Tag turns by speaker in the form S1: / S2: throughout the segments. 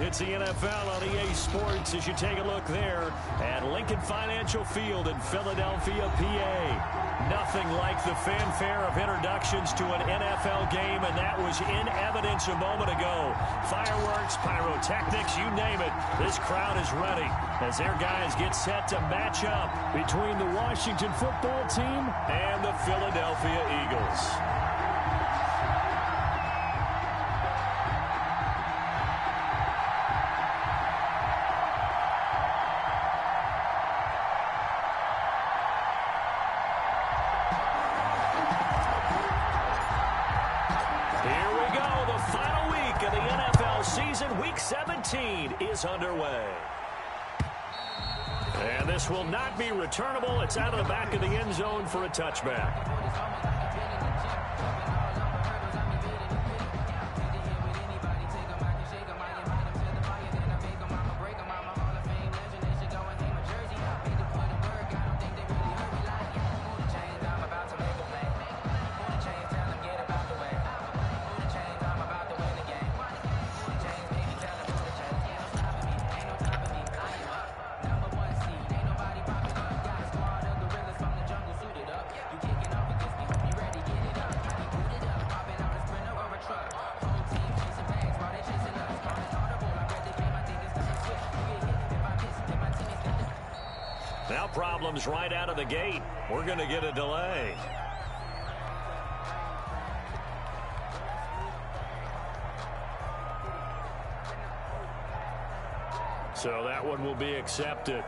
S1: It's the NFL on EA Sports as you take a look there at Lincoln Financial Field in Philadelphia, PA. Nothing like the fanfare of introductions to an NFL game, and that was in evidence a moment ago. Fireworks, pyrotechnics, you name it. This crowd is ready as their guys get set to match up between the Washington football team and the Philadelphia Eagles. Week 17 is underway. And this will not be returnable. It's out of the back of the end zone for a touchback. Now problems right out of the gate. We're going to get a delay. So that one will be accepted.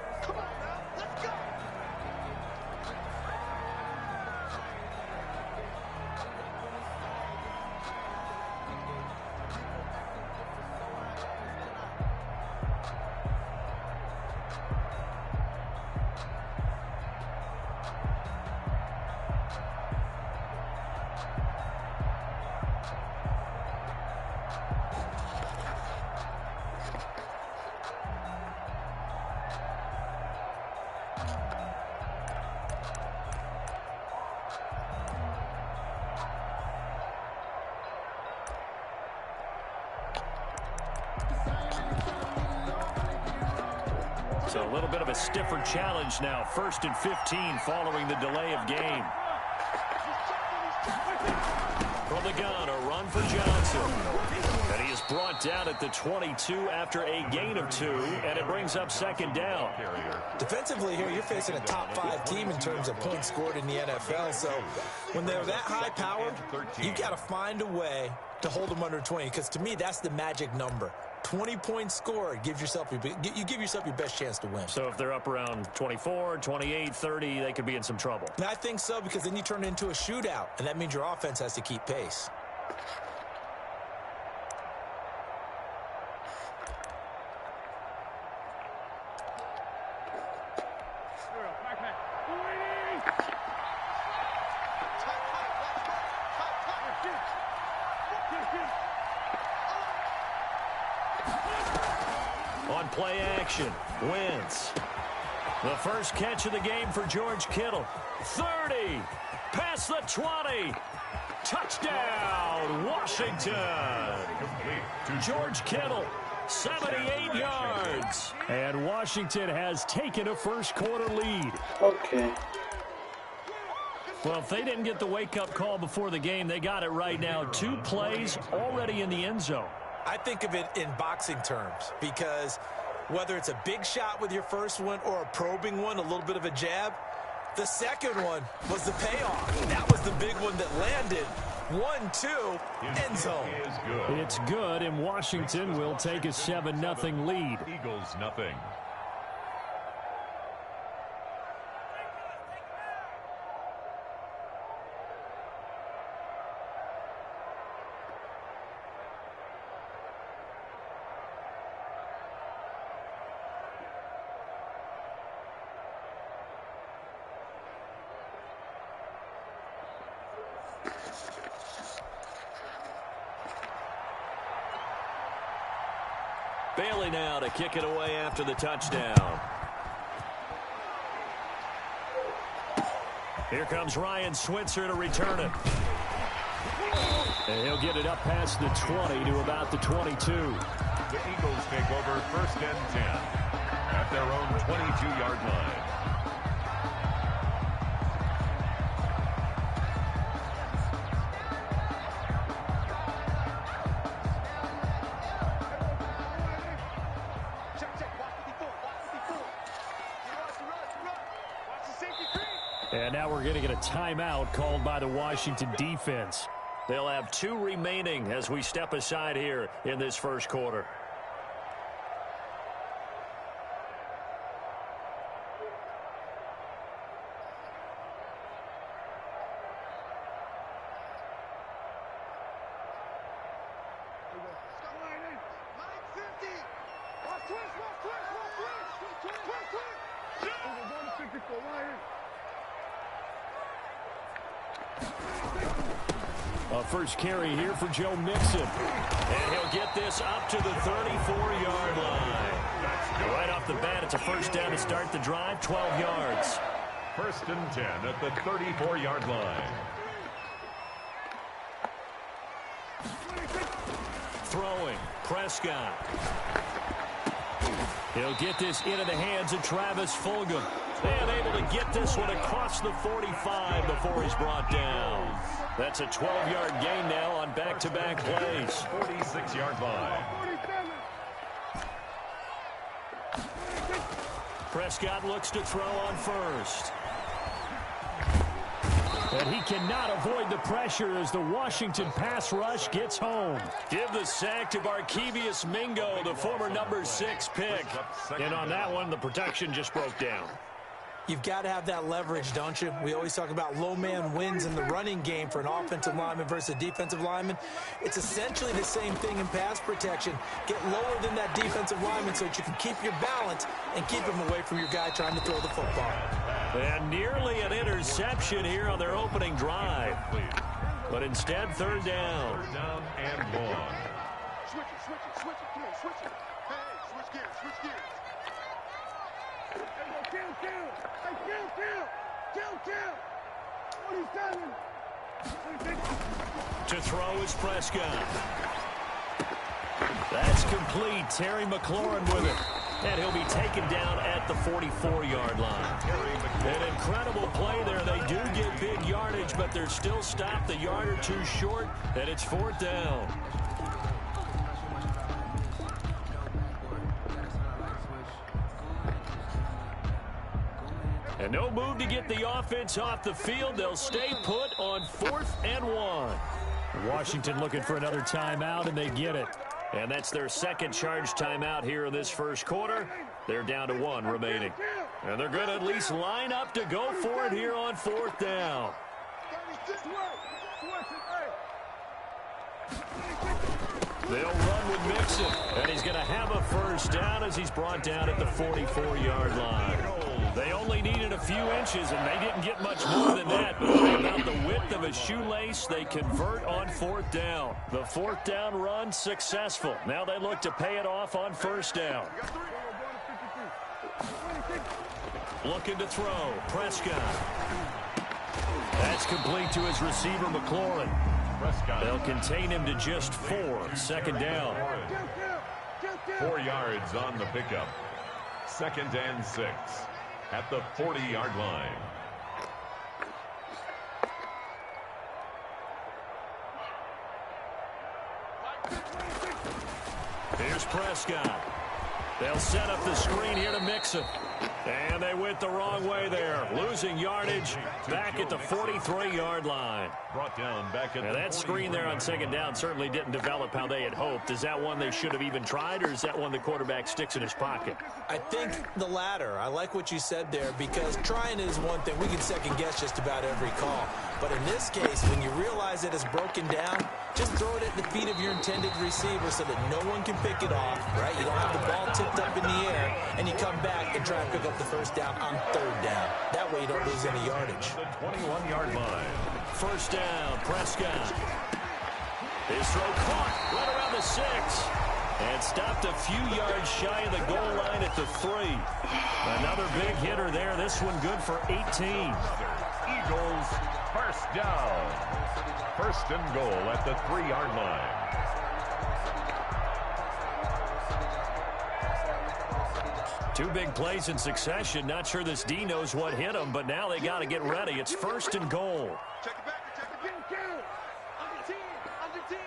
S1: So a little bit of a stiffer challenge now. 1st and 15 following the delay of game. From the gun, a run for Johnson. And he is brought down at the 22 after a gain of 2, and it brings up 2nd down.
S2: Defensively here, you're facing a top 5 team in terms of points scored in the NFL. So when they're that high powered, you've got to find a way to hold them under 20, because to me, that's the magic number. 20 points scored, you give yourself your best chance to win.
S1: So if they're up around 24, 28, 30, they could be in some trouble.
S2: And I think so, because then you turn it into a shootout, and that means your offense has to keep pace.
S1: On play action, Wentz. The first catch of the game for George Kittle. 30, past the 20. Touchdown, Washington. George Kittle, 78 yards. And Washington has taken a first-quarter lead.
S3: Okay.
S1: Well, if they didn't get the wake-up call before the game, they got it right now. 2 plays already in the end zone.
S2: I think of it in boxing terms, because whether it's a big shot with your first one or a probing one, a little bit of a jab, the second one was the payoff. That was the big one that landed. 1-2, end zone.
S1: It's good, and Washington will take a 7-0 lead.
S4: Eagles, nothing.
S1: Bailey now to kick it away after the touchdown. Here comes Ryan Switzer to return it. And he'll get it up past the 20 to about the 22.
S3: The Eagles take over 1st and 10 at their own 22-yard line.
S1: And now we're going to get a timeout called by the Washington defense. They'll have 2 remaining as we step aside here in this first quarter. First carry here for Joe Mixon. And he'll get this up to the 34-yard line. Right off the bat, it's a first down to start the drive, 12 yards.
S3: 1st and 10 at the 34-yard line.
S1: Throwing, Prescott. He'll get this into the hands of Travis Fulgham. And able to get this one across the 45 before he's brought down. That's a 12-yard gain now on back-to-back plays.
S3: 46-yard line.
S1: Prescott looks to throw on first. And he cannot avoid the pressure as the Washington pass rush gets home. Give the sack to Barkevious Mingo, the former number 6 pick. And on that one, the protection just broke down.
S2: You've got to have that leverage, don't you? We always talk about low man wins in the running game for an offensive lineman versus a defensive lineman. It's essentially the same thing in pass protection. Get lower than that defensive lineman so that you can keep your balance and keep him away from your guy trying to throw the football.
S1: And nearly an interception here on their opening drive. But instead, 3rd down.
S3: 3rd down and long.
S4: Switch it. Come on, switch it. Hey, switch gears.
S1: To throw is Prescott. That's complete. Terry McLaurin with it. And he'll be taken down at the 44-yard line. An incredible play there. They do get big yardage, but they're still stopped a yard or 2 short, and it's 4th down. And no move to get the offense off the field. They'll stay put on 4th and 1. Washington looking for another timeout, and they get it. And that's their second charge timeout here in this first quarter. They're down to 1 remaining. And they're going to at least line up to go for it here on 4th down. They'll run with Mixon, and he's going to have a first down as he's brought down at the 44-yard line. They only needed a few inches, and they didn't get much more than that. But about the width of a shoelace, they convert on 4th down. The 4th down run successful. Now they look to pay it off on 1st down. Looking to throw, Prescott. That's complete to his receiver, McLaurin. They'll contain him to just 4. 2nd down.
S3: 4 yards on the pickup. 2nd and 6 at the 40-yard line.
S1: Here's Prescott. They'll set up the screen here to Mixon. And they went the wrong way there. Losing yardage back at the 43-yard line.
S3: Brought down back at
S1: now that screen there on 2nd down certainly didn't develop how they had hoped. Is that one they should have even tried, or is that one the quarterback sticks in his pocket?
S2: I think the latter. I like what you said there, because trying is one thing. We can second guess just about every call. But in this case, when you realize that it's broken down, just throw it at the feet of your intended receiver so that no one can pick it off, right? You don't have the ball tipped up in the air, and you come back and try and pick up the first down on 3rd down. That way you don't lose any yardage.
S3: The 21-yard line.
S1: First down, Prescott. His throw caught right around the 6. And stopped a few yards shy of the goal line at the 3. Another big hitter there. This one good for 18.
S3: Eagles first down. 1st and goal at the 3-yard line.
S1: Two big plays in succession. Not sure this D knows what hit him, but now they got to get ready. It's 1st and goal.
S4: Check it back. Check it back. Go. Under 10. Under 10.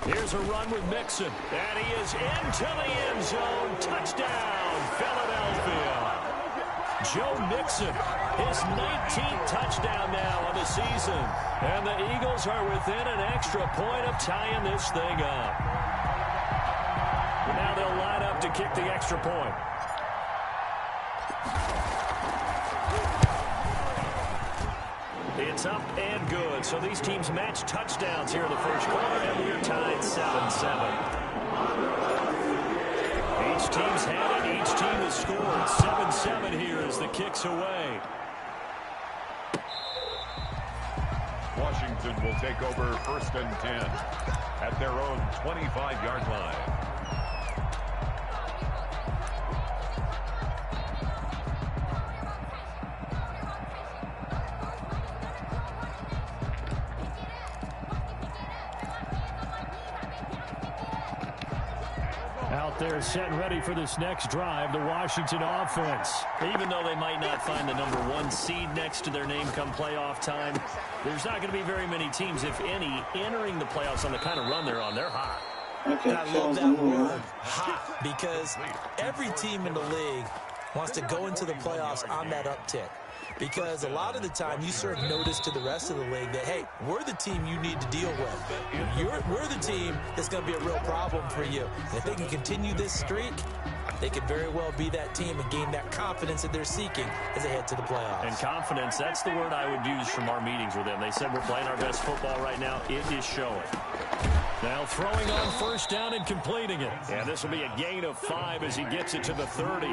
S4: 10.
S1: Here's a run with Mixon. And he is into the end zone. Touchdown, Philadelphia. Joe Mixon, his 19th touchdown now of the season. And the Eagles are within an extra point of tying this thing up. And now they'll line up to kick the extra point. It's up and good. So these teams match touchdowns here in the first quarter, and we're tied 7-7. Each team's had it. Each team has scored. 7-7 here as the kick's away.
S3: Washington will take over 1st and 10 at their own 25-yard line.
S1: Out there set and ready for this next drive, the Washington offense. Even though they might not find the #1 seed next to their name come playoff time, there's not going to be very many teams, if any, entering the playoffs on the kind of run they're on. They're hot.
S2: And I love that word, hot, because every team in the league wants to go into the playoffs on that uptick. Because a lot of the time you serve notice to the rest of the league that, hey, we're the team you need to deal with. We're the team that's going to be a real problem for you. And if they can continue this streak, they could very well be that team and gain that confidence that they're seeking as they head to the playoffs.
S1: And confidence, that's the word I would use from our meetings with them. They said we're playing our best football right now. It is showing. Now throwing on 1st down and completing it. And this will be a gain of 5 as he gets it to the 30.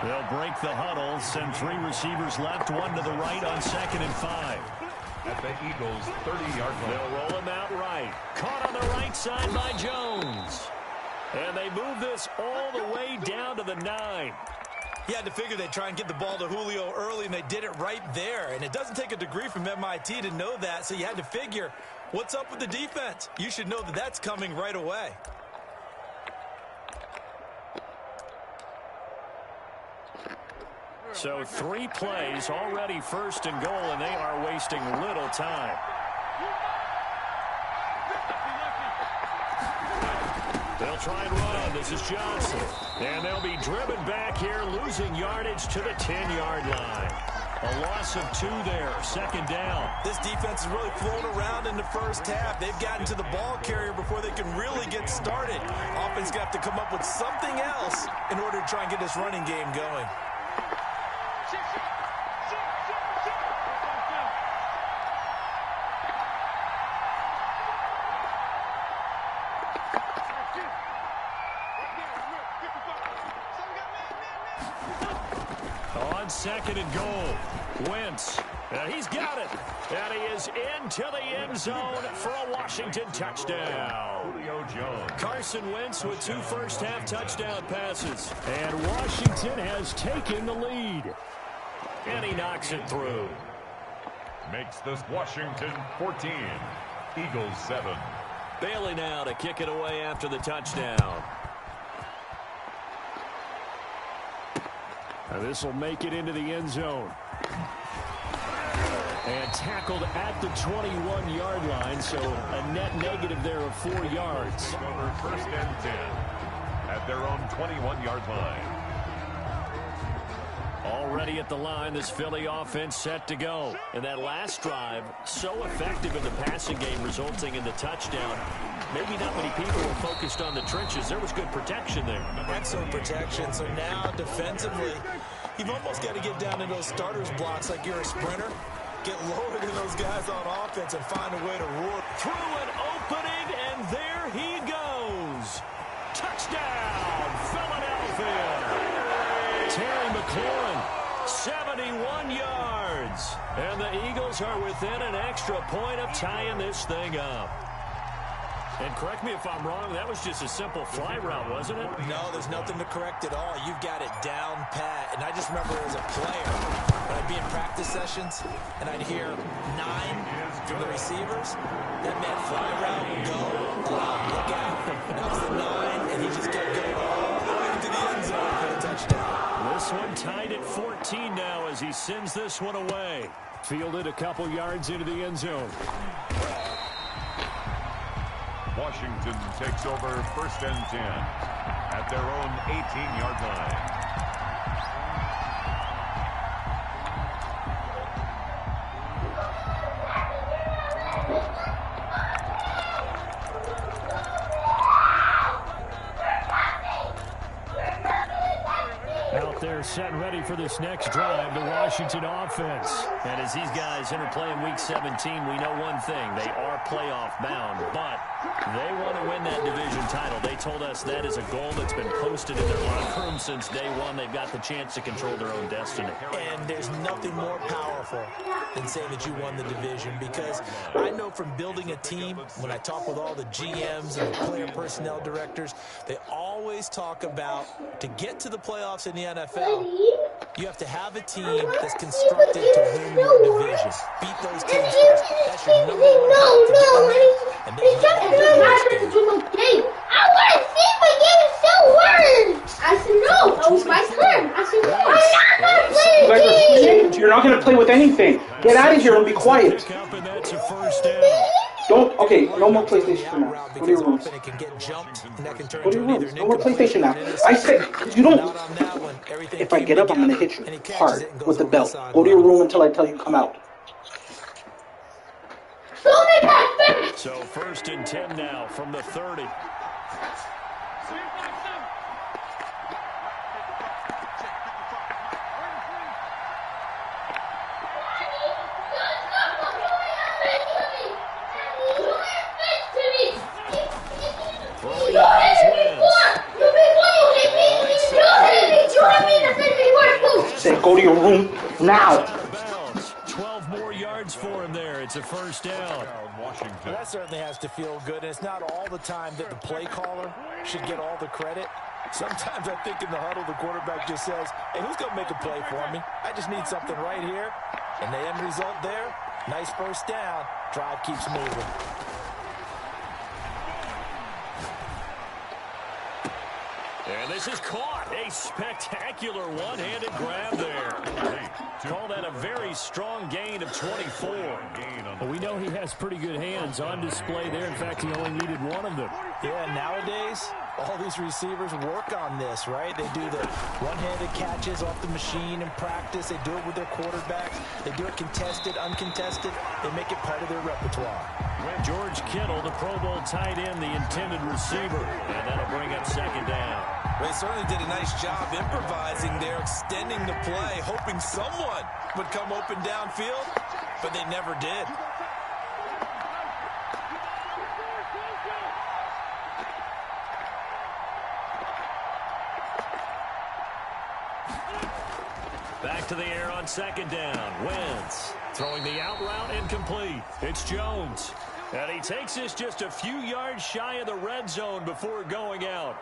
S1: They'll break the huddle, send 3 receivers left, 1 to the right on 2nd and 5.
S3: At the Eagles' 30-yard line.
S1: They'll roll him out right. Caught on the right side by Jones. And they move this all the way down to the 9.
S2: You had to figure they'd try and get the ball to Julio early, and they did it right there. And it doesn't take a degree from MIT to know that, so you had to figure, what's up with the defense? You should know that that's coming right away.
S1: So 3 plays, already 1st and goal, and they are wasting little time. They'll try and run. This is Johnson. And they'll be driven back here, losing yardage to the 10-yard line. A loss of 2 there, 2nd down.
S2: This defense is really flown around in the first half. They've gotten to the ball carrier before they can really get started. Offense got to come up with something else in order to try and get this running game going.
S1: On 2nd and goal, Wentz. And he's got it. And he is into the end zone for a Washington touchdown.
S3: Julio Jones.
S1: Carson Wentz with 2 first-half touchdown passes. And Washington has taken the lead. And he knocks it through.
S3: Makes this Washington 14. Eagles 7.
S1: Bailey now to kick it away after the touchdown. Now this will make it into the end zone. And tackled at the 21-yard line, so a net negative there of 4 yards.
S3: Over 1st and 10 at their own 21-yard line.
S1: Already at the line, this Philly offense set to go. And that last drive, so effective in the passing game, resulting in the touchdown. Maybe not many people were focused on the trenches. There was good protection there.
S2: Excellent protection. So now defensively, you've almost got to get down to those starters blocks like you're a sprinter. Get lower than those guys on offense and find a way to roar.
S1: Through an opening, and there he goes. Touchdown, Philadelphia. Terry McLaurin, 71 yards. And the Eagles are within an extra point of tying this thing up. And correct me if I'm wrong, that was just a simple fly route, wasn't it?
S2: No, there's nothing to correct at all. You've got it down pat. And I just remember as a player, when I'd be in practice sessions, and I'd hear 9, from the receivers. That man fly route, go, look out. That was the 9, and he just kept going all the way into the end zone for the touchdown.
S1: This one tied at 14 now as he sends this one away. Fielded a couple yards into the end zone.
S3: Washington takes over 1st and 10 at their own 18-yard line.
S1: They're set and ready for this next drive, the Washington offense. And as these guys interplay in Week 17, we know one thing. They are playoff bound, but they want to win that division title. They told us that is a goal that's been posted in their locker room since day one. They've got the chance to control their own destiny.
S2: And there's nothing more powerful than saying that you won the division, because I know from building a team, when I talk with all the GMs and the player personnel directors, they always talk about, to get to the playoffs in the NFL, you have to have a team that's constructed to win your division. Beat those teams first. That's your number one path to get in there. And then you got to do
S5: I want to see my game still works. I said, no, that was my turn. I said, no, I'm not going to play.
S6: You're not going to play with anything. Get out of here and be quiet. Don't, okay, no more PlayStation now. Go to your rooms. Go to your rooms. No more PlayStation now. I said, you don't. If I get up, I'm going to hit you hard with the belt. Go to your room until I tell you come out.
S1: So 1st and 10 now from the 30.
S6: Say, go to your room now.
S1: 12 more yards for him there. It's a 1st down.
S2: Washington. Well, that certainly has to feel good. And it's not all the time that the play caller should get all the credit. Sometimes I think in the huddle, the quarterback just says, hey, who's going to make a play for me? I just need something right here. And the end result there, nice 1st down. Drive keeps moving.
S1: And this is caught. A spectacular one-handed grab there. Call that a very strong gain of 24. Well, we know he has pretty good hands on display there. In fact, he only needed one of them.
S2: Yeah, nowadays, all these receivers work on this, right? They do the one-handed catches off the machine in practice. They do it with their quarterbacks. They do it contested, uncontested. They make it part of their repertoire.
S1: George Kittle, the Pro Bowl tight end, the intended receiver. And that'll bring up 2nd down.
S2: Well, they certainly did a nice job improvising there, extending the play, hoping someone would come open downfield, but they never did.
S1: Back to the air on 2nd down. Wentz throwing the out route incomplete. It's Jones. And he takes this just a few yards shy of the red zone before going out.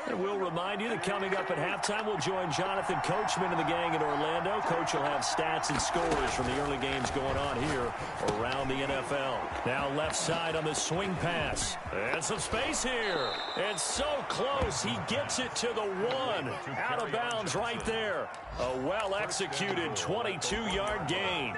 S1: And we'll remind you that coming up at halftime, we'll join Jonathan Coachman and the gang in Orlando. Coach will have stats and scores from the early games going on here around the NFL. Now left side on the swing pass. And some space here. And so close, he gets it to the 1. Out of bounds right there. A well-executed 22-yard gain.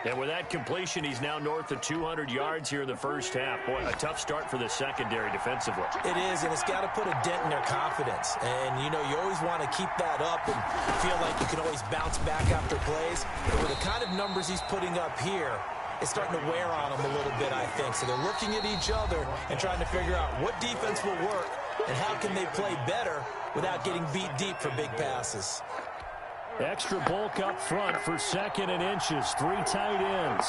S1: And with that completion, he's now north of 200 yards here in the 1st half. Boy, a tough start for the secondary defensively.
S2: It is, and it's got to put a dent in their confidence. And, you know, you always want to keep that up and feel like you can always bounce back after plays. But with the kind of numbers he's putting up here, it's starting to wear on them a little bit, I think. So they're looking at each other and trying to figure out what defense will work and how can they play better without getting beat deep for big passes.
S1: Extra bulk up front for 2nd and inches. 3 tight ends.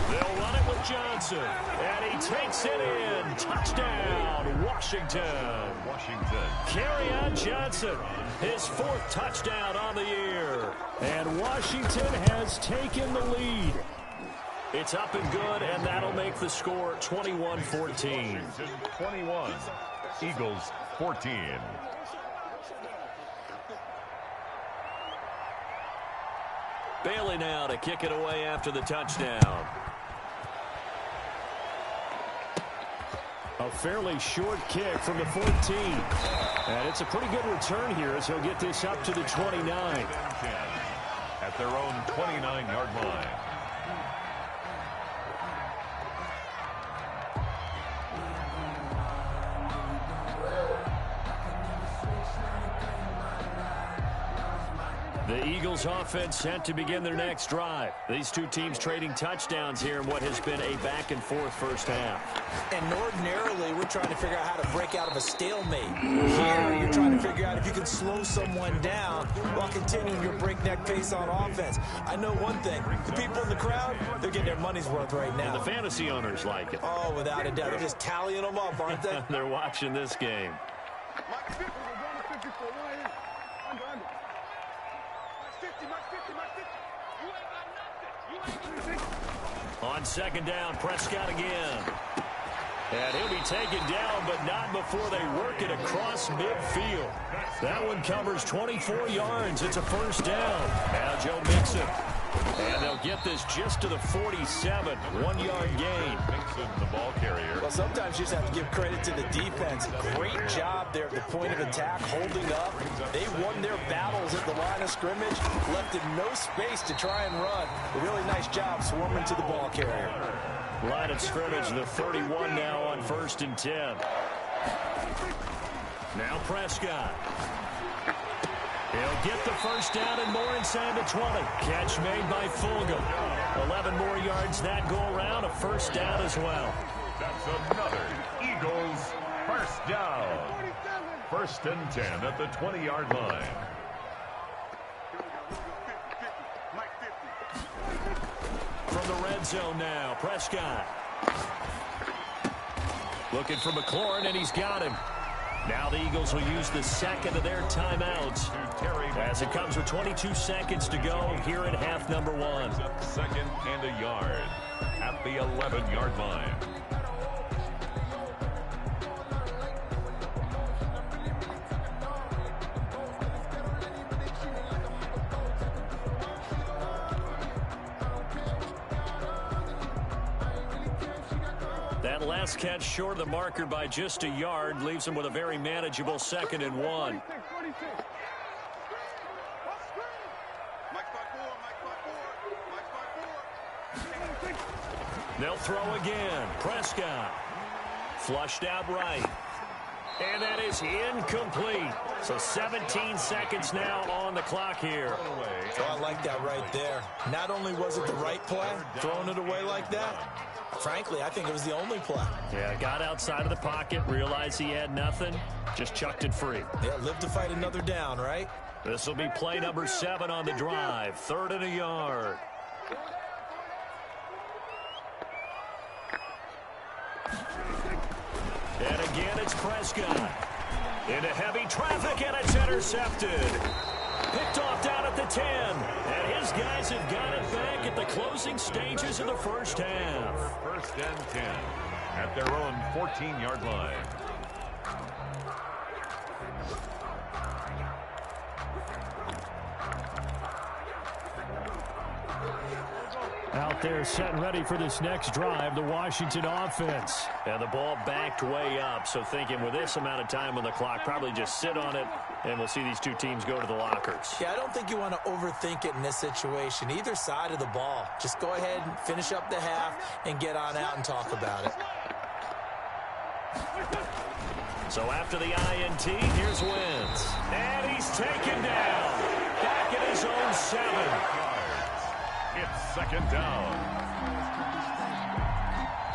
S1: They'll run it with Johnson. And he takes it in. Touchdown, Washington. Kerryon Johnson, his 4th touchdown on the year. And Washington has taken the lead. It's up and good, and that'll make the score 21-14.
S3: 21, Eagles 14.
S1: Bailey now to kick it away after the touchdown. A fairly short kick from the 14. And it's a pretty good return here as he'll get this up to the 29.
S3: At their own 29-yard line.
S1: The Eagles offense set to begin their next drive. These two teams trading touchdowns here in what has been a back-and-forth first half.
S2: And ordinarily, we're trying to figure out how to break out of a stalemate. Here, you're trying to figure out if you can slow someone down while continuing your breakneck pace on offense. I know one thing. The people in the crowd, they're getting their money's worth right now.
S1: And the fantasy owners like it.
S2: Oh, without a doubt. They're just tallying them up, aren't they?
S1: They're watching this game. On second down, Prescott again. And he'll be taken down, but not before they work it across midfield. That one covers 24 yards. It's a first down. Now Joe Mixon. And they'll get this just to the 47. 1-yard gain.
S3: Mixon, the ball carrier.
S2: Well, sometimes you just have to give credit to the defense. Great job there at the point of attack, holding up. They won their battles at the line of scrimmage, left him no space to try and run. A really nice job swarming to the ball carrier.
S1: Line of scrimmage, the 31 now on 1st and 10. Now Prescott. He'll get the first down and more inside the 20. Catch made by Fulgham. 11 more yards that go around. A first down as well.
S3: That's another Eagles first down. 1st and 10 at the 20-yard line.
S1: From the red zone now, Prescott. Looking for McLaurin, and he's got him. Now the Eagles will use the second of their timeouts as it comes with 22 seconds to go here in half number 1.
S3: Second and a yard at the 11-yard line.
S1: That last catch short of the marker by just a yard leaves him with a very manageable 2nd and 1. They'll throw again. Prescott. Flushed out right. And that is incomplete. So 17 seconds now on the clock here.
S2: Oh, I like that right there. Not only was it the right play, throwing it away like that, frankly, I think it was the only play.
S1: Yeah, got outside of the pocket, realized he had nothing, just chucked it free.
S2: Yeah, live to fight another down, right?
S1: This will be play number 7 on the drive. 3rd and a yard. And again, it's Prescott. Into heavy traffic, and it's intercepted. Picked off down at the 10. And his guys have got it back at the closing stages of the first half.
S3: 1st and 10 at their own 14-yard line.
S1: Out there set and ready for this next drive, the Washington offense. And the ball backed way up, so thinking with this amount of time on the clock, probably just sit on it, and we'll see these two teams go to the lockers.
S2: Yeah, I don't think you want to overthink it in this situation. Either side of the ball. Just go ahead and finish up the half and get on out and talk about it.
S1: So after the INT, here's Wentz. And he's taken down. Back at his own 7.
S3: It's 2nd down.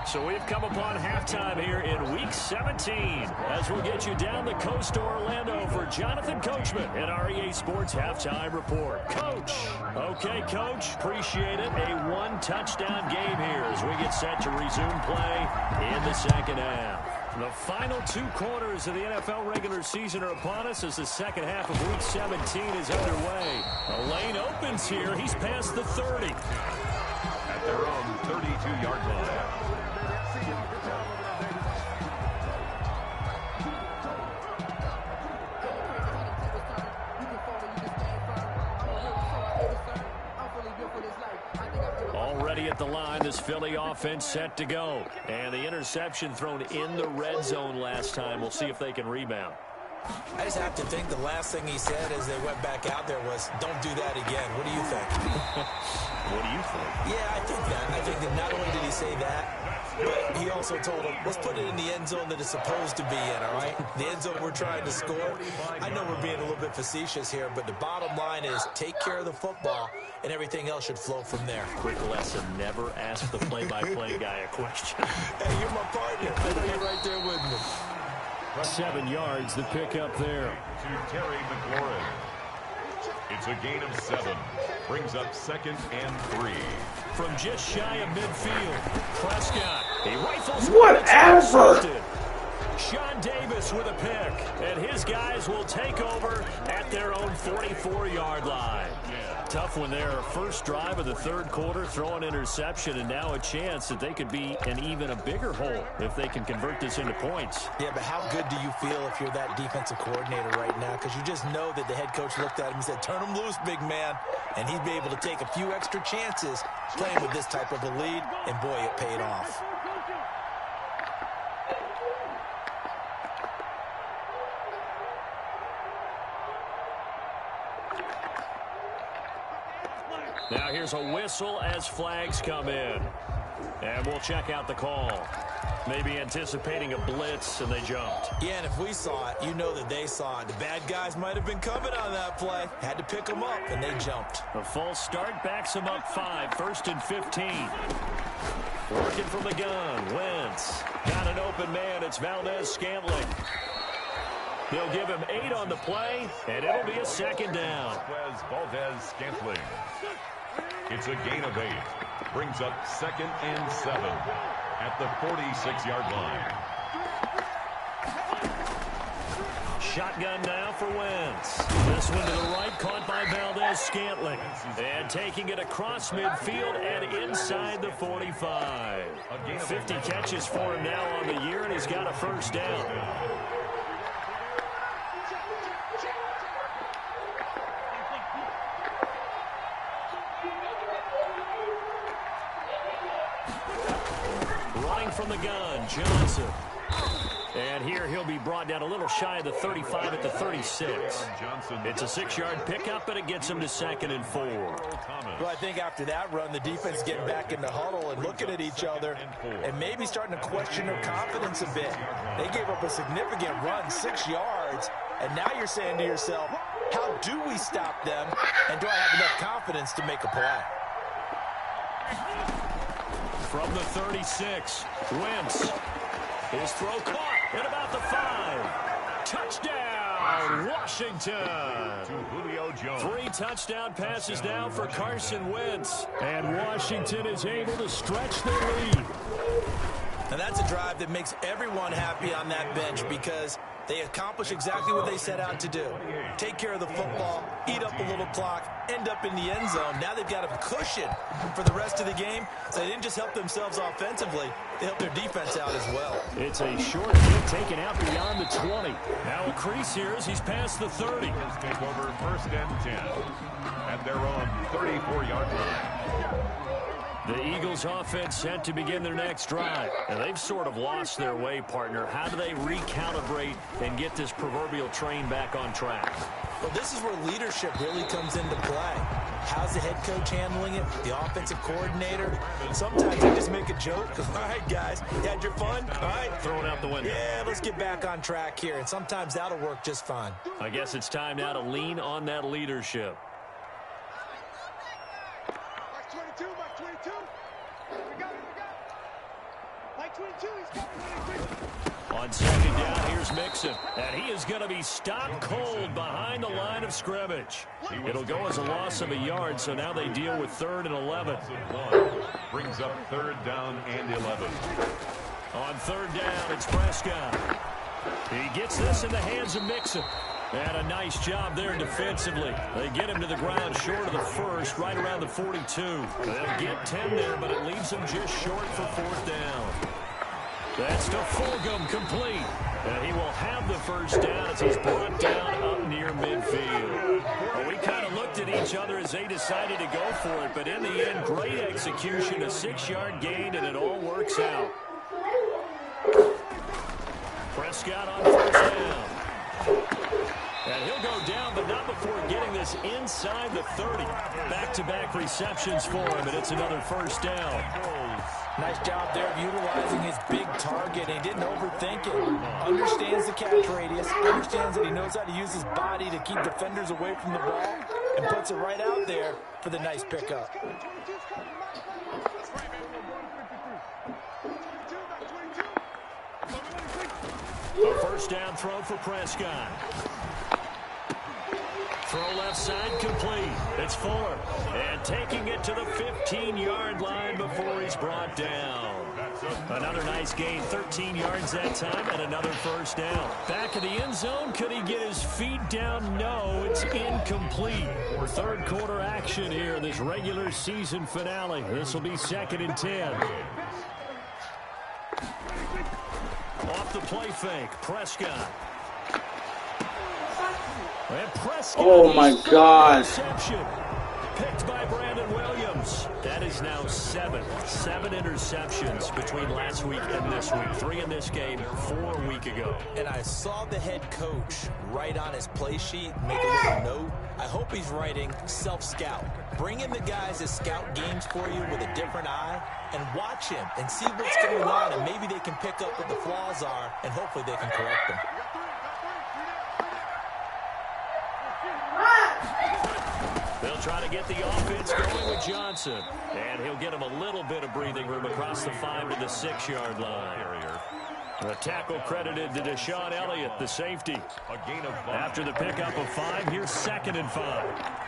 S1: So we've come upon halftime here in Week 17 as we'll get you down the coast to Orlando for Jonathan Coachman at REA Sports Halftime Report. Coach. Okay, Coach. Appreciate it. A 1-touchdown game here as we get set to resume play in the second half. The final 2 quarters of the NFL regular season are upon us as the second half of Week 17 is underway. A lane opens here. He's past the 30.
S3: At their own 32-yard line.
S1: Already at the line, this Philly offense set to go. And the interception thrown in the red zone last time. We'll see if they can rebound.
S2: I just have to think the last thing he said as they went back out there was, don't do that again. What do you think?
S1: What do you think?
S2: Yeah, I think that. I think that not only did he say that, but he also told him, let's put it in the end zone that it's supposed to be in, all right? The end zone we're trying to score. I know we're being a little bit facetious here, but the bottom line is take care of the football, and everything else should flow from there.
S1: Quick lesson, never ask the play-by-play guy a question.
S2: Hey, you're my partner. I know you're right there with me.
S1: 7 yards, the pickup there.
S3: To Terry McLaurin. It's a gain of 7. Brings up 2nd and 3.
S1: From just shy of midfield, Prescott. He rifles.
S6: Whatever.
S1: Sean Davis with a pick. And his guys will take over at their own 44-yard line. Tough one there. First drive of the third quarter, throw an interception, and now a chance that they could be in even a bigger hole if they can convert this into points.
S2: Yeah, but how good do you feel if you're that defensive coordinator right now? Because you just know that the head coach looked at him and said, turn him loose, big man. And he'd be able to take a few extra chances playing with this type of a lead, and boy, it paid off.
S1: Now here's a whistle as flags come in. And we'll check out the call. Maybe anticipating a blitz, and they jumped.
S2: Yeah, and if we saw it, you know that they saw it. The bad guys might have been coming on that play. Had to pick them up, and they jumped.
S1: A false start backs them up 5. 1st and 15. Working from the gun. Wentz. Got an open man. It's Valdez-Scantling. They'll give him 8 on the play, and it'll be a 2nd down.
S3: Valdez-Scantling. It's a gain of 8. Brings up 2nd and 7 at the 46-yard line.
S1: Shotgun now for Wentz. This one to the right, caught by Valdez-Scantling. And taking it across midfield and inside the 45. 50 catches for him now on the year, and he's got a 1st down. From the gun, Johnson. And here he'll be brought down a little shy of the 35 at the 36. It's a 6-yard pickup, and it gets him to 2nd and 4.
S2: Well, I think after that run, the defense getting back in the huddle and looking at each other and maybe starting to question their confidence a bit. They gave up a significant run, 6 yards, and now you're saying to yourself, how do we stop them, and do I have enough confidence to make a play?
S1: From the 36, Wentz. His throw caught at about the 5. Touchdown, Washington.
S3: To Julio Jones.
S1: 3 touchdown passes now for Carson Wentz. And Washington is able to stretch their lead.
S2: And that's a drive that makes everyone happy on that bench because they accomplish exactly what they set out to do. Take care of the football, eat up a little clock, end up in the end zone. Now they've got a cushion for the rest of the game. So they didn't just help themselves offensively, they helped their defense out as well.
S1: It's a short kick taken out beyond the 20. Now a crease here as he's past the 30.
S3: Take over 1st and 10 at their own 34-yard line.
S1: The Eagles offense set to begin their next drive. And they've sort of lost their way, partner. How do they recalibrate and get this proverbial train back on track?
S2: Well, this is where leadership really comes into play. How's the head coach handling it? The offensive coordinator? Sometimes they just make a joke. All right, guys, you had your fun? All right.
S1: Throw it out the window.
S2: Yeah, let's get back on track here. And sometimes that'll work just fine.
S1: I guess it's time now to lean on that leadership. On 2nd down, here's Mixon. And he is going to be stopped cold behind the line of scrimmage. It'll go as a loss of a yard, so now they deal with 3rd and 11.
S3: Brings up 3rd down and 11.
S1: On 3rd down, it's Prescott. He gets this in the hands of Mixon. And a nice job there defensively. They get him to the ground short of the 1st, right around the 42. They'll get 10 there, but it leaves them just short for 4th down. That's to Fulgham, complete. And he will have the 1st down as he's brought down up near midfield. Well, we kind of look looked at each other as they decided to go for it, but in the end, great execution, a 6-yard gain, and it all works out. Prescott on first down. And he'll go down, but not before getting this inside the 30. Back-to-back receptions for him, and it's another first down.
S2: Nice job there of utilizing his big target. He didn't overthink it. Understands the catch radius. Understands that he knows how to use his body to keep defenders away from the ball. And puts it right out there for the nice pickup.
S1: A first down throw for Prescott. Throw left side complete. It's Fuller. And taking it to the 15-yard line before he's brought down. Another nice gain, 13 yards that time, and another first down. Back in the end zone, could he get his feet down? No, it's incomplete. Third quarter action here in this regular season finale. This will be 2nd and 10. Off the play fake, Prescott. And Prescott,
S6: oh my gosh.
S1: Picked by Brandon Williams. That is now 7 interceptions between last week and this week. 3 in this game, 4 a week ago.
S2: And I saw the head coach write on his play sheet, make a little note. I hope he's writing self-scout. Bring in the guys that scout games for you with a different eye and watch him and see what's going on, and maybe they can pick up what the flaws are, and hopefully they can correct them.
S1: They'll try to get the offense going with Johnson. And he'll get him a little bit of breathing room across the 5 to the 6-yard line. A tackle credited to Deshaun Elliott, the safety.
S3: A gain of 5.
S1: After the pickup of 5, here's 2nd and 5.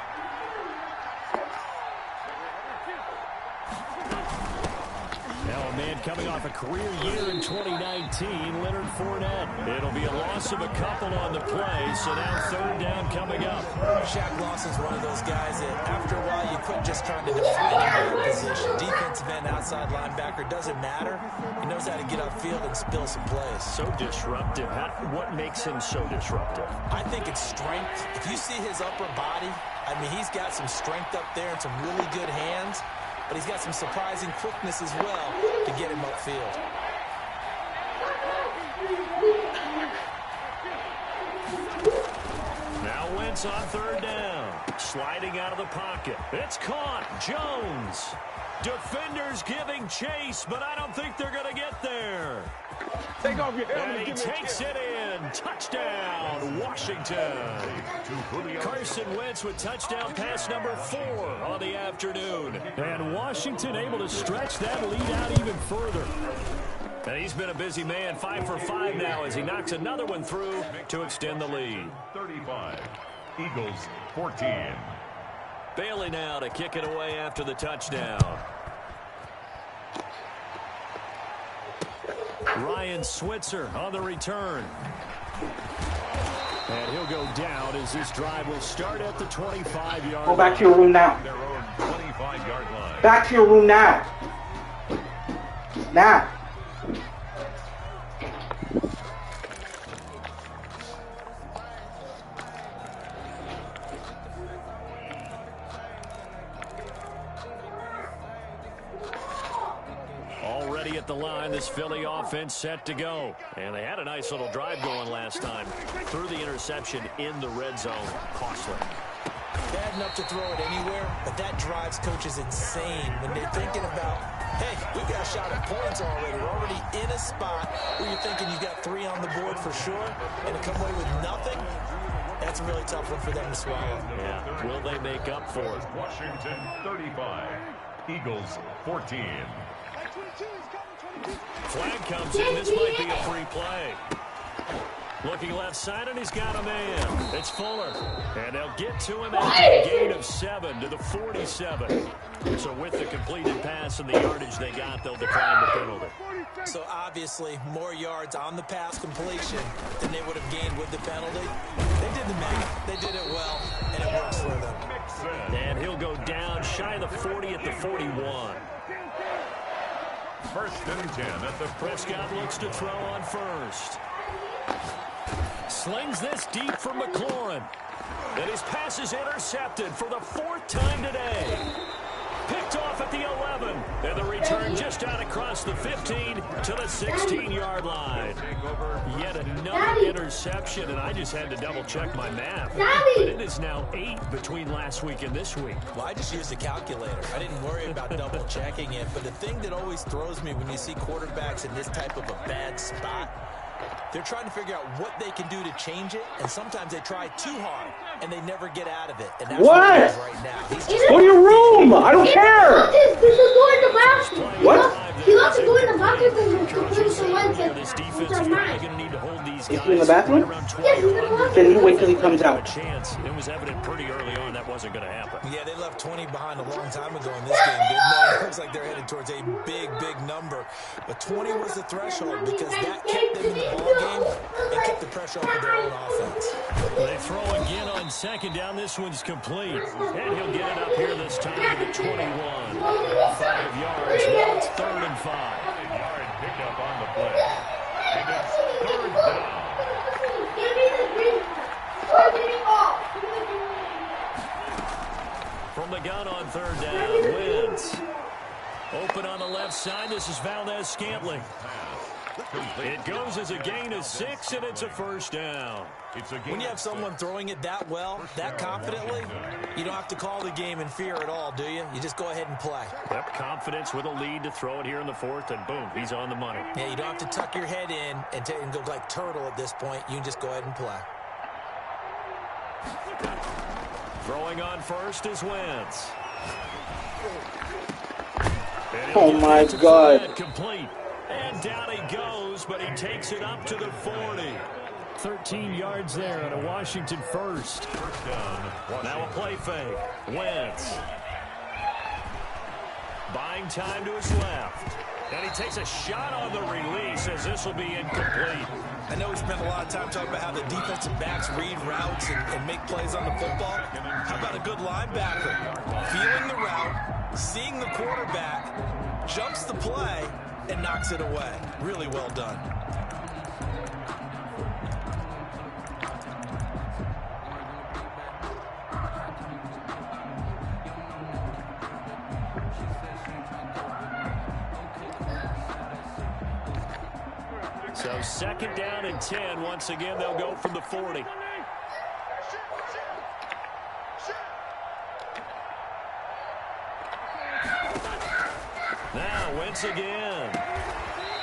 S1: Now a man coming off a career year in 2019, Leonard Fournette. It'll be a loss of a couple on the play, so now 3rd down coming up.
S2: Shaq Lawson's one of those guys that after a while you quit just trying to define him in position. Defensive end, outside linebacker, doesn't matter. He knows how to get upfield and spill some plays.
S1: So disruptive. What makes him so disruptive?
S2: I think it's strength. If you see his upper body, I mean, he's got some strength up there and some really good hands. But he's got some surprising quickness as well to get him upfield.
S1: Now Wentz on 3rd down. Sliding out of the pocket. It's caught. Jones. Defenders giving chase, but I don't think they're going to get there.
S4: Take off your helmet
S1: and he takes it in. Touchdown, Washington. Carson Wentz with touchdown pass number 4 on the afternoon. And Washington able to stretch that lead out even further. And he's been a busy man, 5 for 5 now as he knocks another one through to extend the lead.
S3: 35, Eagles 14.
S1: Bailey now to kick it away after the touchdown. Ryan Switzer on the return. And he'll go down as this drive will start at the 25-yard line.
S6: Go back to your room now.
S3: Their own 25-yard line.
S6: Back to your room now. Now.
S1: Already at the line, this Philly offense set to go. And they had a nice little drive going last time. Threw the interception in the red zone. Costly.
S2: Bad enough to throw it anywhere, but that drives coaches insane when they're thinking about, hey, we've got a shot at points already. We're already in a spot where you're thinking you've got 3 on the board for sure, and to come away with nothing, that's a really tough one for them to swallow.
S1: Yeah, will they make up for it?
S3: Washington 35, Eagles 14.
S1: Flag comes in. This might be a free play. Looking left side, and he's got a man. It's Fuller. And they'll get to him after a gain of 7 to the 47. So with the completed pass and the yardage they got, they'll decline the penalty.
S2: So obviously, more yards on the pass completion than they would have gained with the penalty. They did the math. They did it well, and it works for them.
S1: And he'll go down shy of the 40 at the 41.
S3: 1st and 10 at the
S1: Prescott looks to throw on first. Slings this deep for McLaurin. And his pass is intercepted for the fourth time today. Picked off at the 11. And the return just out across the 15 to the 16-yard line. Yet another interception, and I just had to double-check my math. But it is now 8 between last week and this week.
S2: Well, I just used a calculator. I didn't worry about double-checking it. But the thing that always throws me when you see quarterbacks in this type of a bad spot, they're trying to figure out what they can do to change it, and sometimes they try too hard, and they never get out of it. And that's what he is right now.
S6: Go to your room! I don't care! What?
S5: He loves to go in the bathroom to play some lights.
S1: This defense is probably going to need to hold these guys.
S6: Is he in the bathroom?
S5: Yes, he's in the bathroom.
S6: Then you wait till he comes out.
S1: It was evident pretty early on that wasn't going to happen.
S2: Yeah, they left 20 behind a long time ago in this game, didn't they? It looks like they're headed towards a big, big number. But 20 was the threshold because that kept them in the ball game and kept the pressure off of their own offense.
S1: They throw again on second down. This one's complete. And he'll get it up here this time to the 21. 5 yards. Now it's 3rd and 5.
S3: 5-yard pickup on the play. And it's 3rd down.
S1: From the gun on 3rd down, Wentz. Open on the left side. This is Valdez-Scantling. It goes as a gain of 6, and it's a 1st down.
S2: When you have someone throwing it that well, that confidently, you don't have to call the game in fear at all, do you? You just go ahead and play.
S1: Yep, confidence with a lead to throw it here in the 4th, and boom, he's on the money.
S2: Yeah, you don't have to tuck your head in and go like turtle at this point. You can just go ahead and play.
S1: Throwing on first is Wentz.
S6: Oh, my God.
S1: Complete. And down he goes, but he takes it up to the 40. 13 yards there on a Washington first. Now a play fake. Wentz. Buying time to his left. And he takes a shot on the release as this will be incomplete.
S2: I know we spent a lot of time talking about how the defensive backs read routes and make plays on the football. How about a good linebacker? Feeling the route, seeing the quarterback, jumps the play, and knocks it away. Really well done.
S1: So 2nd down and 10. Once again, they'll go from the 40. Now Wentz again.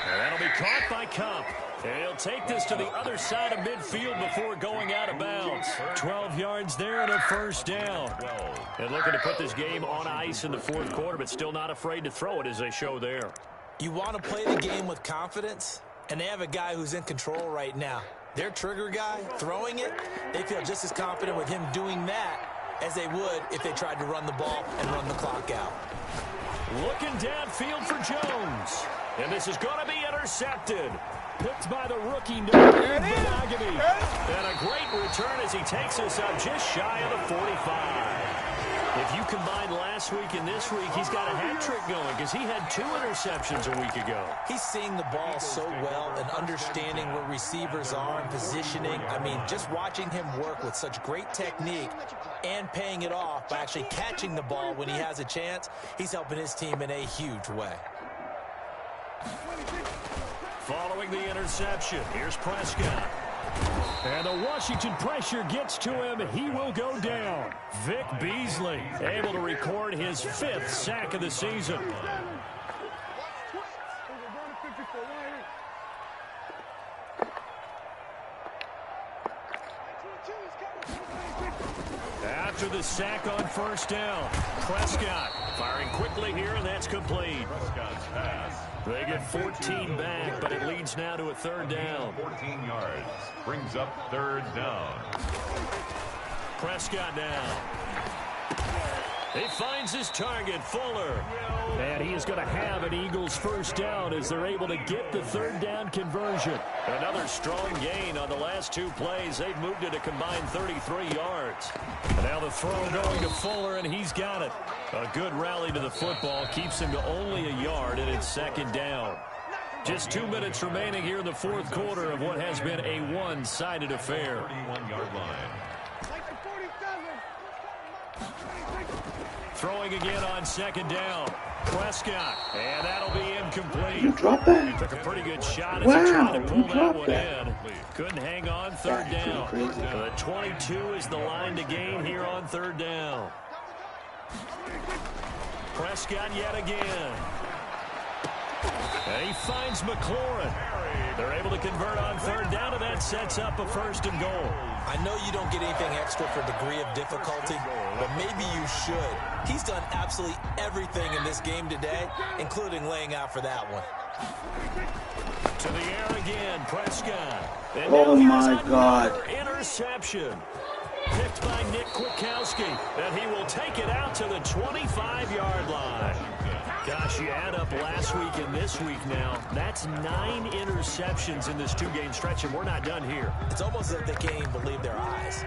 S1: And that'll be caught by Cup. And he'll take this to the other side of midfield before going out of bounds. 12 yards there and a 1st down. And looking to put this game on ice in the 4th quarter, but still not afraid to throw it as they show there.
S2: You want to play the game with confidence, and they have a guy who's in control right now. Their trigger guy, throwing it, they feel just as confident with him doing that as they would if they tried to run the ball and run the clock out.
S1: Looking downfield for Jones. And this is going to be intercepted. Picked by the rookie, Benagami. And a great return as he takes us up just shy of the 45. If you combine last week and this week, he's got a hat trick going because he had 2 interceptions a week ago.
S2: He's seeing the ball so well and understanding where receivers are and positioning. I mean, just watching him work with such great technique and paying it off by actually catching the ball when he has a chance, he's helping his team in a huge way.
S1: Following the interception, here's Prescott. And the Washington pressure gets to him. He will go down. Vic Beasley able to record his 5th sack of the season. After the sack on 1st down, Prescott firing quickly here, and that's complete.
S3: Prescott's pass.
S1: They get 14 back, but it leads now to a 3rd down.
S3: 14 yards. Brings up 3rd down.
S1: Prescott now. He finds his target, Fuller. And he is going to have an Eagles 1st down as they're able to get the 3rd down conversion. Another strong gain on the last 2 plays. They've moved it a combined 33 yards. And now the throw going to Fuller, and he's got it. A good rally to the football keeps him to only a yard, and it's 2nd down. Just 2 minutes remaining here in the 4th quarter of what has been a one-sided affair.
S3: 31-yard line.
S1: Throwing again on second down. Prescott, and that'll be incomplete.
S6: You dropped that?
S1: He took a pretty good shot as
S6: Wow,
S1: he tried to
S6: you
S1: pull that
S6: dropped
S1: one
S6: that.
S1: in. Couldn't hang on third down.
S6: Crazy.
S1: The 22 is the line to gain here on third down. Prescott yet again. And he finds McLaurin. They're able to convert on third down, and that sets up a first and goal.
S2: I know you don't get anything extra for degree of difficulty, but maybe you should. He's done absolutely everything in this game today, including laying out for that one.
S1: To the air again, Prescott. And
S6: Oh,
S1: now
S6: my God.
S1: Interception. Picked by Nick Kwiatkowski, and he will take it out to the 25-yard line. Gosh, you add up last week and this week now. That's 9 interceptions in this 2-game stretch, and we're not done here.
S2: It's almost as if they can't even believe their eyes.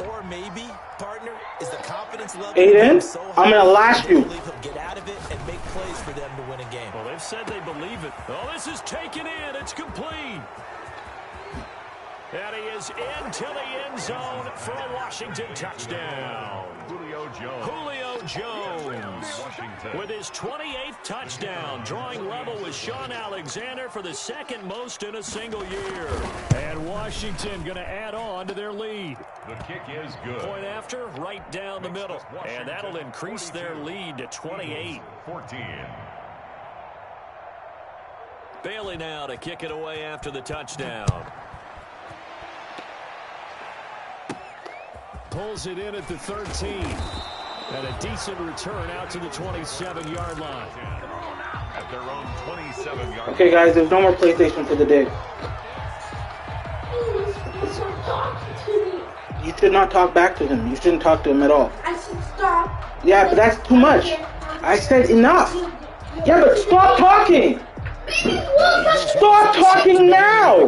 S2: Or maybe, partner, is the confidence level
S6: Aiden,
S2: so high
S6: I'm going to last
S2: they
S6: you.
S2: believe he'll get out of it and make plays for them to win a game.
S1: Well, they've said they believe it. Oh, this is taken in. It's complete. And he is into the end zone for a Washington touchdown. Julio Jones with his 28th touchdown, drawing level with Sean Alexander for the second most in a single year. And Washington going to add on to their lead.
S3: The kick is good.
S1: Point after, right down the middle. And that'll increase their lead to 28.
S3: 14.
S1: Bailey now to kick it away after the touchdown. Pulls it in at the 13. And a decent return out to the 27-yard line.
S3: At their own 27-yard.
S6: Okay, guys, there's no more PlayStation for the day. You should not talk back to him. You shouldn't talk to him at all.
S5: I should stop.
S6: Yeah, but that's too much. I said enough. Yeah, but stop talking. Stop talking now.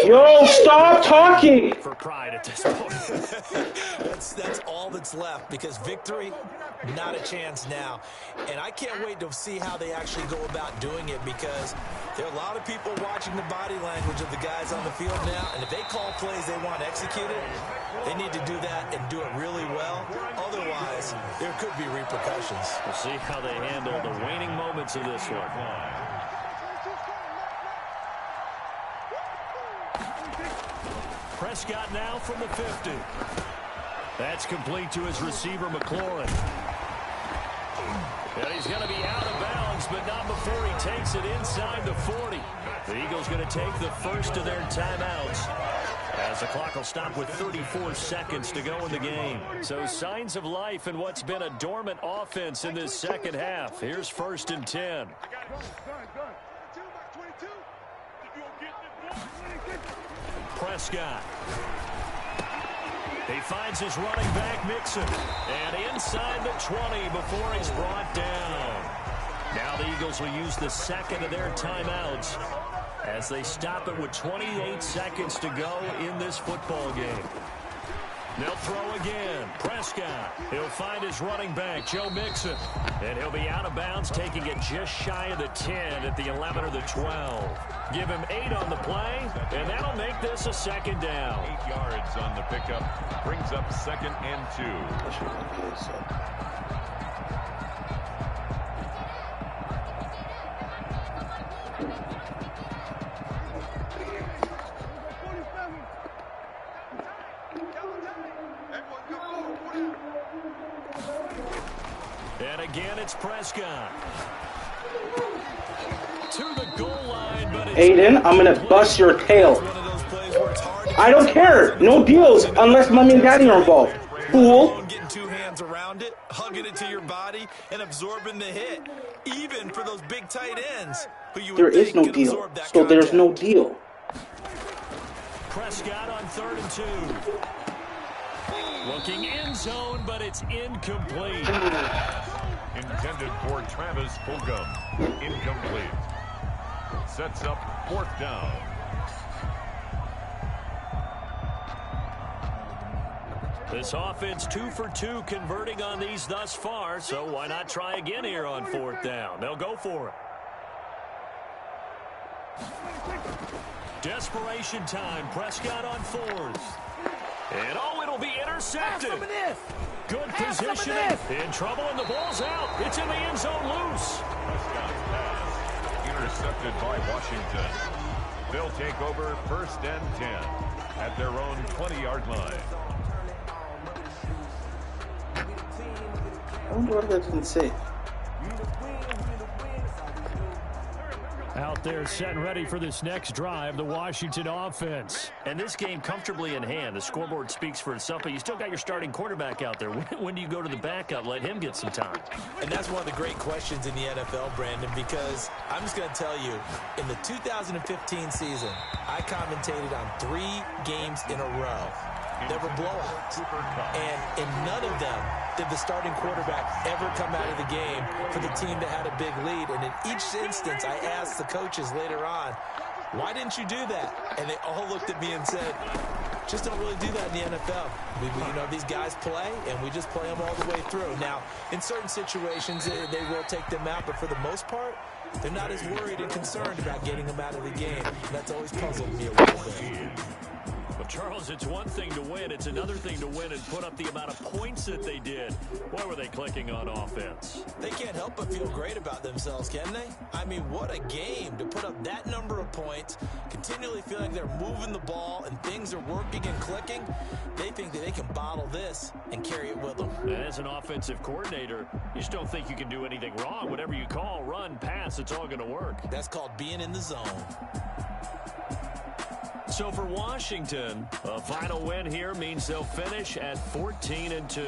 S6: Yo, stop talking.
S1: For pride at this point.
S2: That's all that's left, because victory, not a chance now. And I can't wait to see how they actually go about doing it, because there are a lot of people watching the body language of the guys on the field now, and if they call plays they want executed, they need to do that and do it really well. Otherwise, there could be repercussions.
S1: We'll see how they handle the waning moments of this one. Prescott now from the 50. That's complete to his receiver, McLaurin. And he's going to be out of bounds, but not before he takes it inside the 40. The Eagles going to take the first of their timeouts, as the clock will stop with 34 seconds to go in the game. So signs of life in what's been a dormant offense in this second half. Here's 1st and 10. Prescott. He finds his running back, Mixon. And inside the 20 before he's brought down. Now the Eagles will use the second of their timeouts as they stop it with 28 seconds to go in this football game. They'll throw again. Prescott. He'll find his running back, Joe Mixon. And he'll be out of bounds, taking it just shy of the 10 at the 11 or the 12. Give him 8 on the play, and that'll make this a second down.
S3: 8 yards on the pickup. Brings up 2nd and 2.
S1: And again, it's Prescott. To the goal line, but it's
S6: Aiden, I'm going to bust your tail. I don't care. No deals unless mommy and daddy are involved. Fool.
S2: Getting 2 hands around it, hugging it to your body, and absorbing the hit. Even for those big tight ends who you would
S6: There is
S2: think
S6: no
S2: can
S6: deal.
S2: absorb that
S6: So there's
S2: contact.
S6: no deal.
S1: Prescott on 3rd and 2. Looking end zone, but it's incomplete.
S3: Intended for Travis Fulgham. Incomplete. Sets up 4th down.
S1: This offense 2 for 2 converting on these thus far, so why not try again here on 4th down? They'll go for it. Desperation time. Prescott on 4th. And oh, it'll be intercepted. Good positioning. In trouble, and the ball's out. It's in the end zone loose.
S3: Prescott's pass intercepted by Washington. They'll take over 1st and 10 at their own 20-yard line.
S6: I wonder what that didn't say.
S1: Out there set and ready for this next drive, the Washington offense.
S7: And this game comfortably in hand. The scoreboard speaks for itself, but you still got your starting quarterback out there. When do you go to the backup? Let him get some time.
S2: And that's one of the great questions in the NFL, Brandon, because I'm just going to tell you, in the 2015 season, I commentated on 3 games in a row. There were blowouts. And in none of them did the starting quarterback ever come out of the game for the team that had a big lead. And in each instance, I asked the coaches later on, why didn't you do that? And they all looked at me and said, just don't really do that in the NFL. You know, these guys play, and we just play them all the way through. Now, in certain situations, they will take them out, but for the most part, they're not as worried and concerned about getting them out of the game. And that's always puzzled me a little bit.
S1: Well, Charles, it's one thing to win. It's another thing to win and put up the amount of points that they did. Boy, were they clicking on offense.
S2: They can't help but feel great about themselves, can they? I mean, what a game to put up that number of points, continually feel like they're moving the ball and things are working and clicking. They think that they can bottle this and carry it with them.
S1: And as an offensive coordinator, you just don't think you can do anything wrong. Whatever you call, run, pass, it's all going to work.
S2: That's called being in the zone.
S1: So for Washington, a final win here means they'll finish at 14-2.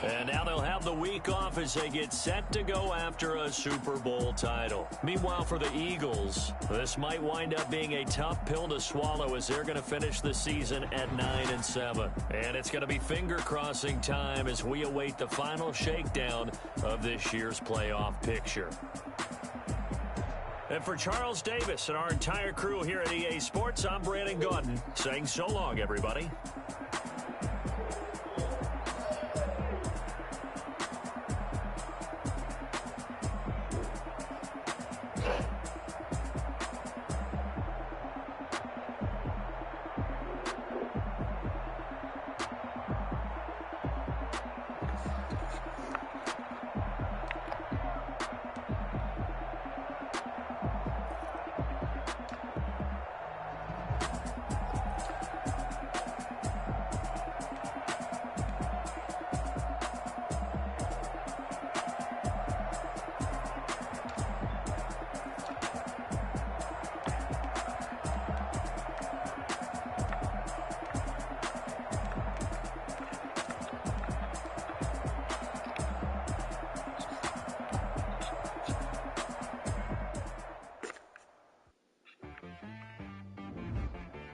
S1: And now they'll have the week off as they get set to go after a Super Bowl title. Meanwhile, for the Eagles, this might wind up being a tough pill to swallow as they're going to finish the season at 9-7. And it's going to be finger-crossing time as we await the final shakedown of this year's playoff picture. And for Charles Davis and our entire crew here at EA Sports, I'm Brandon Gaudin saying so long, everybody.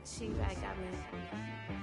S8: She back got me.